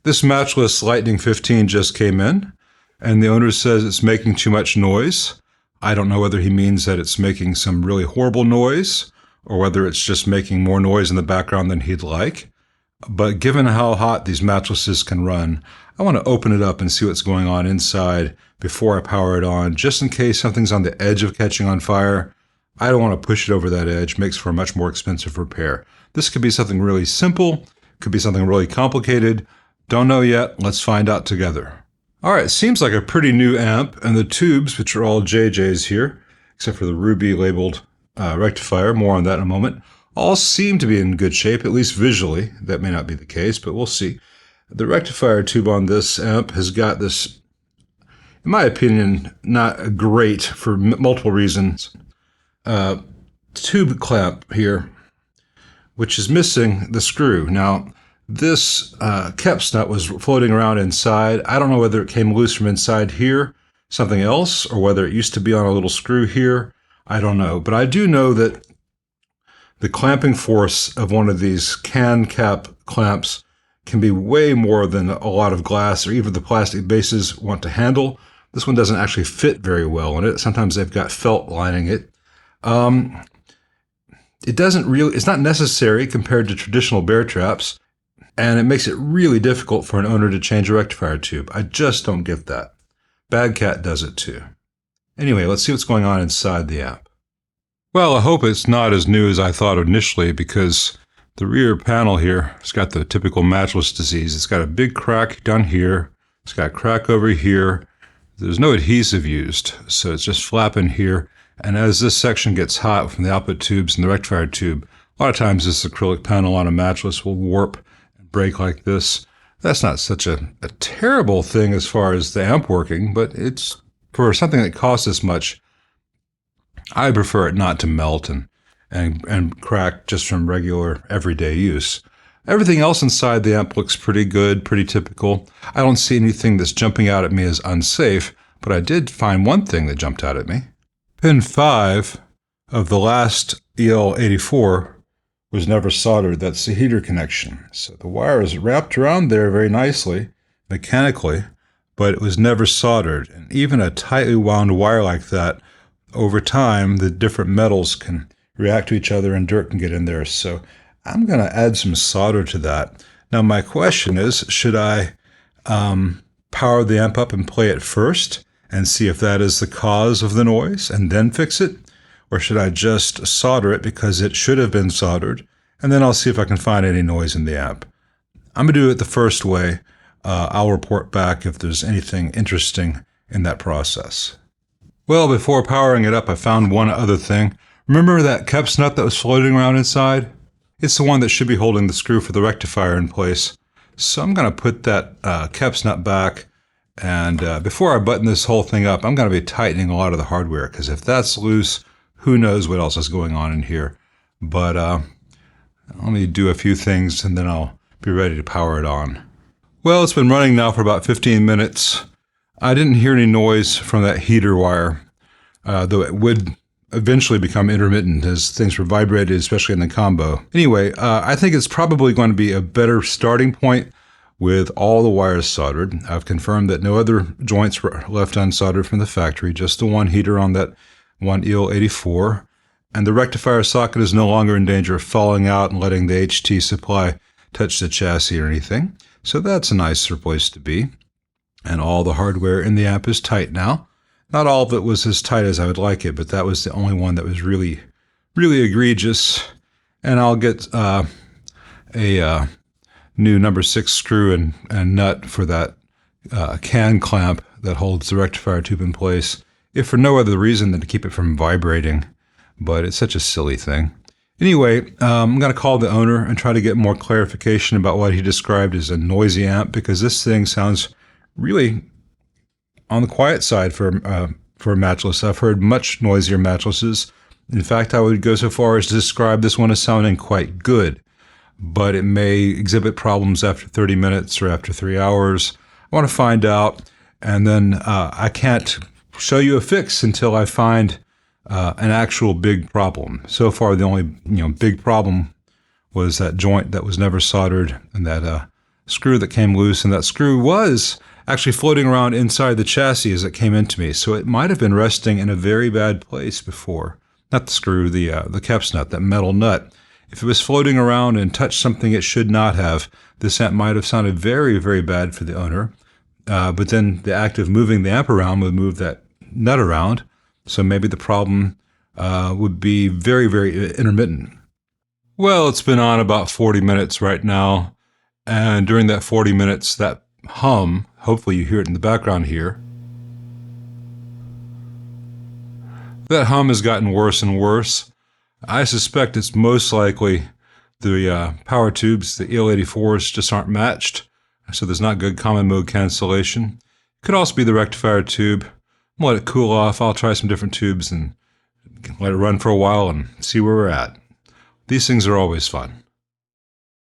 This Matchless Lightning 15 just came in, and the owner says it's making too much noise. I don't know whether he means that it's making some really horrible noise, or whether it's just making more noise in the background than he'd like. But given how hot these mattresses can run, I want to open it up and see what's going on inside before I power it on, just in case something's on the edge of catching on fire. I don't want to push it over that edge. Makes for a much more expensive repair. This could be something really simple, could be something really complicated. Don't know yet. Let's find out together. All right, seems like a pretty new amp, and the tubes, which are all JJs here, except for the ruby labeled rectifier, more on that in a moment, all seem to be in good shape, at least visually. That may not be the case, but we'll see. The rectifier tube on this amp has got this, in my opinion, not great for multiple reasons. Tube clamp here, which is missing the screw. Now, this Keps nut was floating around inside. I don't know whether it came loose from inside here, something else, or whether it used to be on a little screw here. I don't know. But I do know that the clamping force of one of these can cap clamps can be way more than a lot of glass or even the plastic bases want to handle. This one doesn't actually fit very well in it. Sometimes they've got felt lining it. It's not necessary compared to traditional bear traps. And it makes it really difficult for an owner to change a rectifier tube. I just don't get that. Bad Cat does it too. Anyway, let's see what's going on inside the amp. Well, I hope it's not as new as I thought initially, because the rear panel here has got the typical Matchless disease. It's got a big crack down here. It's got a crack over here. There's no adhesive used, so it's just flapping here. And as this section gets hot from the output tubes and the rectifier tube, a lot of times this acrylic panel on a Matchless will warp break like this. That's not such a terrible thing as far as the amp working, but it's for something that costs this much. I prefer it not to melt and crack just from regular everyday use. Everything else inside the amp looks pretty good, pretty typical. I don't see anything that's jumping out at me as unsafe, but I did find one thing that jumped out at me. Pin 5 of the last EL84 was never soldered. That's the heater connection. So the wire is wrapped around there very nicely, mechanically, but it was never soldered. And even a tightly wound wire like that, over time, the different metals can react to each other and dirt can get in there. So I'm going to add some solder to that. Now my question is, should I power the amp up and play it first and see if that is the cause of the noise and then fix it? Or should I just solder it because it should have been soldered, and then I'll see if I can find any noise in the amp. I'm going to do it the first way. I'll report back if there's anything interesting in that process. Well, before powering it up, I found one other thing. Remember that Keps nut that was floating around inside? It's the one that should be holding the screw for the rectifier in place. So I'm going to put that Keps nut back, and before I button this whole thing up, I'm going to be tightening a lot of the hardware, because if that's loose, who knows what else is going on in here. But let me do a few things and then I'll be ready to power it on. Well, it's been running now for about 15 minutes. I didn't hear any noise from that heater wire, though it would eventually become intermittent as things were vibrated, especially in the combo. Anyway, I think it's probably going to be a better starting point with all the wires soldered. I've confirmed that no other joints were left unsoldered from the factory, just the one heater on that one EL84, and the rectifier socket is no longer in danger of falling out and letting the HT supply touch the chassis or anything. So that's a nicer place to be. And all the hardware in the amp is tight now. Not all of it was as tight as I would like it, but that was the only one that was really, really egregious. And I'll get a new number 6 screw and nut for that can clamp that holds the rectifier tube in place, if for no other reason than to keep it from vibrating. But it's such a silly thing. Anyway, I'm going to call the owner and try to get more clarification about what he described as a noisy amp, because this thing sounds really on the quiet side for a Matchless. I've heard much noisier Matchlesses. In fact, I would go so far as to describe this one as sounding quite good, but it may exhibit problems after 30 minutes or after 3 hours. I want to find out, and then I can't show you a fix until I find an actual big problem. So far, the only big problem was that joint that was never soldered and that screw that came loose, and that screw was actually floating around inside the chassis as it came into me, so it might have been resting in a very bad place before. Not the screw, the caps nut, that metal nut. If it was floating around and touched something it should not have, this amp might have sounded very, very bad for the owner. But then the act of moving the amp around would move that nut around, so maybe the problem would be very, very intermittent. Well, it's been on about 40 minutes right now, and during that 40 minutes, that hum, hopefully you hear it in the background here, that hum has gotten worse and worse. I suspect it's most likely the power tubes, the EL84s, just aren't matched, so there's not good common mode cancellation. It could also be the rectifier tube. Let it cool off. I'll try some different tubes and let it run for a while and see where we're at. These things are always fun.